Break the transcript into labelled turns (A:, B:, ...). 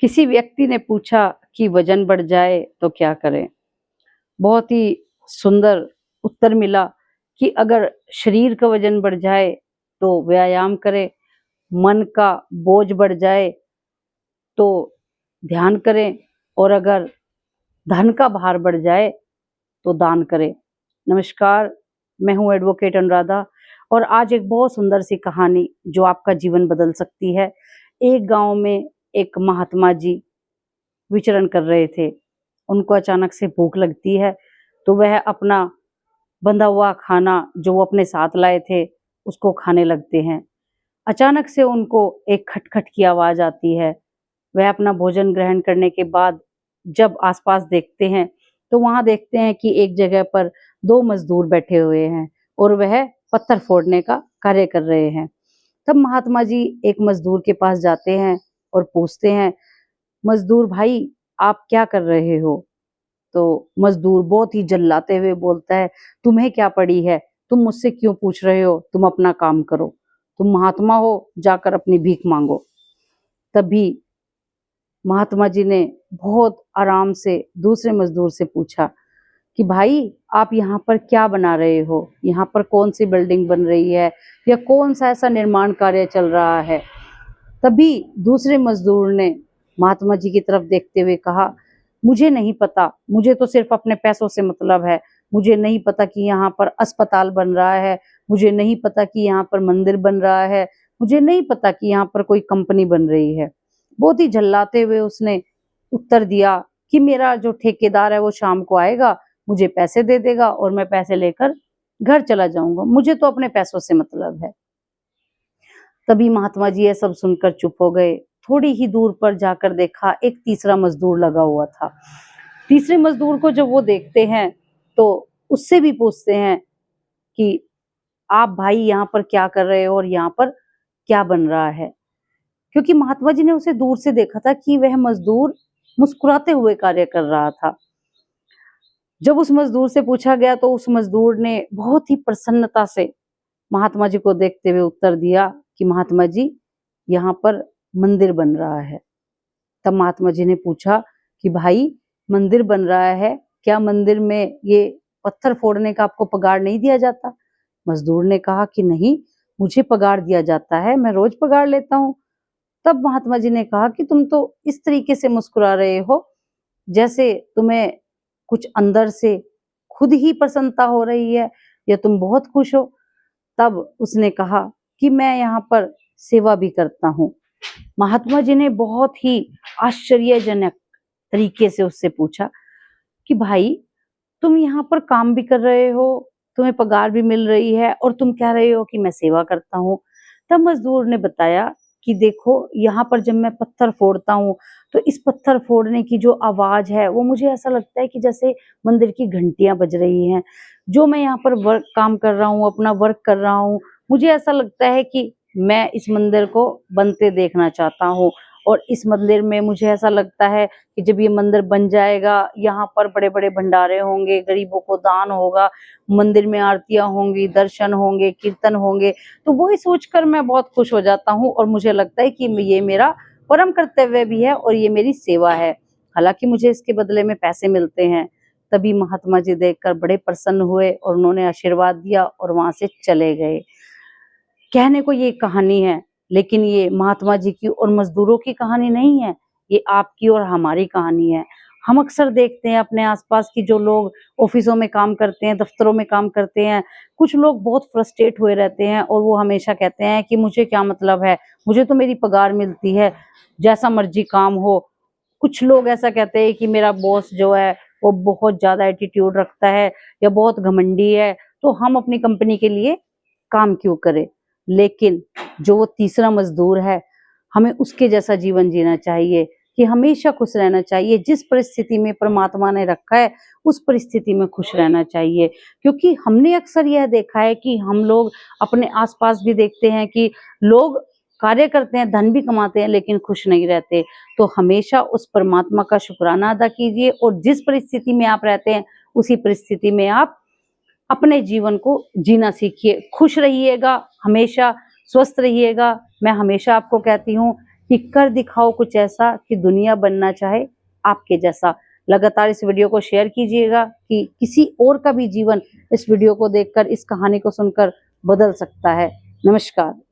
A: किसी व्यक्ति ने पूछा कि वजन बढ़ जाए तो क्या करें? बहुत ही सुंदर उत्तर मिला कि अगर शरीर का वजन बढ़ जाए तो व्यायाम करें, मन का बोझ बढ़ जाए तो ध्यान करें और अगर धन का भार बढ़ जाए तो दान करें। नमस्कार, मैं हूँ एडवोकेट अनुराधा और आज एक बहुत सुंदर सी कहानी जो आपका जीवन बदल सकती है। एक गाँव में एक महात्मा जी विचरण कर रहे थे। उनको अचानक से भूख लगती है तो वह अपना बंधा हुआ खाना जो वो अपने साथ लाए थे उसको खाने लगते हैं। अचानक से उनको एक खटखट की आवाज़ आती है। वह अपना भोजन ग्रहण करने के बाद जब आस-पास देखते हैं तो वहाँ देखते हैं कि एक जगह पर 2 मज़दूर बैठे हुए हैं और वह पत्थर फोड़ने का कार्य कर रहे हैं। तब महात्मा जी एक मज़दूर के पास जाते हैं और पूछते हैं, "मज़दूर भाई, आप क्या कर रहे हो?" तो मज़दूर बहुत ही झल्लाते हुए बोलता है, "तुम्हें क्या पड़ी है? तुम मुझसे क्यों पूछ रहे हो? तुम अपना काम करो। तुम महात्मा हो, जाकर अपनी भीख माँगो।" तभी महात्मा जी ने बहुत आराम से दूसरे मज़दूर से पूछा कि भाई, आप यहाँ पर क्या बना रहे हो? यहाँ पर कौन-सी बिल्डिंग बन रही है या कौन-सा ऐसा निर्माण कार्य चल रहा है? तभी दूसरे मज़दूर ने महात्मा जी की तरफ देखते हुए कहा, "मुझे नहीं पता, मुझे तो सिर्फ़ अपने पैसों से मतलब है। मुझे नहीं पता कि यहाँ पर अस्पताल बन रहा है, मुझे नहीं पता कि यहाँ पर मंदिर बन रहा है, मुझे नहीं पता कि यहाँ पर कोई कंपनी बन रही है।" बहुत ही झल्लाते हुए उसने उत्तर दिया कि मेरा जो ठेकेदार है वो शाम को आएगा, मुझे पैसे दे देगा और मैं पैसे लेकर घर चला जाऊँगा। मुझे तो अपने पैसों से मतलब है। तभी महात्मा जी ये सब सुनकर चुप हो गए। थोड़ी ही दूर पर जाकर देखा एक तीसरा मज़दूर लगा हुआ था। तीसरे मज़दूर को जब वो देखते हैं तो उससे भी पूछते हैं कि आप भाई यहाँ पर क्या कर रहे हो और यहाँ पर क्या बन रहा है? क्योंकि महात्मा जी ने उसे दूर से देखा था कि वह मज़दूर मुस्कुराते हुए कार्य कर रहा था। जब उस मज़दूर से पूछा गया तो उस मज़दूर ने बहुत ही प्रसन्नता से महात्मा जी को देखते हुए उत्तर दिया कि महात्मा जी, यहाँ पर मंदिर बन रहा है। तब महात्मा जी ने पूछा कि भाई, मंदिर बन रहा है, क्या मंदिर में ये पत्थर फोड़ने का आपको पगार नहीं दिया जाता? मज़दूर ने कहा कि नहीं, मुझे पगार दिया जाता है, मैं रोज़ पगार लेता हूँ। तब महात्मा जी ने कहा कि तुम तो इस तरीके से मुस्कुरा रहे हो, जैसे तुम्हें कुछ अंदर से खुद ही प्रसन्नता हो रही है या तुम बहुत खुश हो। तब उसने कहा कि मैं यहाँ पर सेवा भी करता हूँ। महात्मा जी ने बहुत ही आश्चर्यजनक तरीके से उससे पूछा कि भाई, तुम यहाँ पर काम भी कर रहे हो, तुम्हें पगार भी मिल रही है और तुम कह रहे हो कि मैं सेवा करता हूँ। तब मज़दूर ने बताया कि देखो, यहाँ पर जब मैं पत्थर फोड़ता हूँ तो इस पत्थर फोड़ने की जो आवाज़ है वो मुझे ऐसा लगता है कि जैसे मंदिर की घंटियाँ बज रही हैं। जो मैं यहाँ पर काम कर रहा हूँ, अपना वर्क कर रहा हूँ, मुझे ऐसा लगता है कि मैं इस मंदिर को बनते देखना चाहता हूँ और इस मंदिर में मुझे ऐसा लगता है कि जब ये मंदिर बन जाएगा, यहाँ पर बड़े-बड़े भंडारे होंगे, गरीबों को दान होगा, मंदिर में आरतियाँ होंगी, दर्शन होंगे, कीर्तन होंगे। तो वही सोचकर मैं बहुत खुश हो जाता हूँ और मुझे लगता है कि ये मेरा परम कर्तव्य भी है और ये मेरी सेवा है। हालाँकि मुझे इसके बदले में पैसे मिलते हैं। तभी महात्मा जी देखकर बड़े प्रसन्न हुए और उन्होंने आशीर्वाद दिया और वहाँ से चले गए। कहने को ये कहानी है, लेकिन ये महात्मा जी की और मज़दूरों की कहानी नहीं है, ये आपकी और हमारी कहानी है। हम अक्सर देखते हैं अपने आस-पास की जो लोग ऑफ़िसों में काम करते हैं, दफ़्तरों में काम करते हैं, कुछ लोग बहुत फ्रस्ट्रेट हुए रहते हैं और वो हमेशा कहते हैं कि मुझे क्या मतलब है, मुझे तो मेरी पगार मिलती है, जैसा मर्ज़ी काम हो। कुछ लोग ऐसा कहते हैं कि मेरा बॉस जो है, वो बहुत ज़्यादा एटीट्यूड रखता है या बहुत घमंडी है, तो हम अपनी कंपनी के लिए काम क्यों करें? लेकिन जो वो तीसरा मज़दूर है, हमें उसके जैसा जीवन जीना चाहिए कि हमेशा खुश रहना चाहिए। जिस परिस्थिति में परमात्मा ने रखा है, उस परिस्थिति में खुश रहना चाहिए। क्योंकि हमने अक्सर यह देखा है कि हम लोग अपने आस-पास भी देखते हैं कि लोग कार्य करते हैं, धन भी कमाते हैं, लेकिन खुश नहीं रहते। तो हमेशा उस परमात्मा का शुक्राना अदा कीजिए और जिस परिस्थिति में आप रहते हैं, उसी परिस्थिति में आप अपने जीवन को जीना सीखिए। खुश रहिएगा, हमेशा स्वस्थ रहिएगा। मैं हमेशा आपको कहती हूँ कि कर दिखाओ कुछ ऐसा कि दुनिया बनना चाहे आपके जैसा। लगातार इस वीडियो को शेयर कीजिएगा कि किसी और का भी जीवन इस वीडियो को देखकर, इस कहानी को सुनकर बदल सकता है। नमस्कार।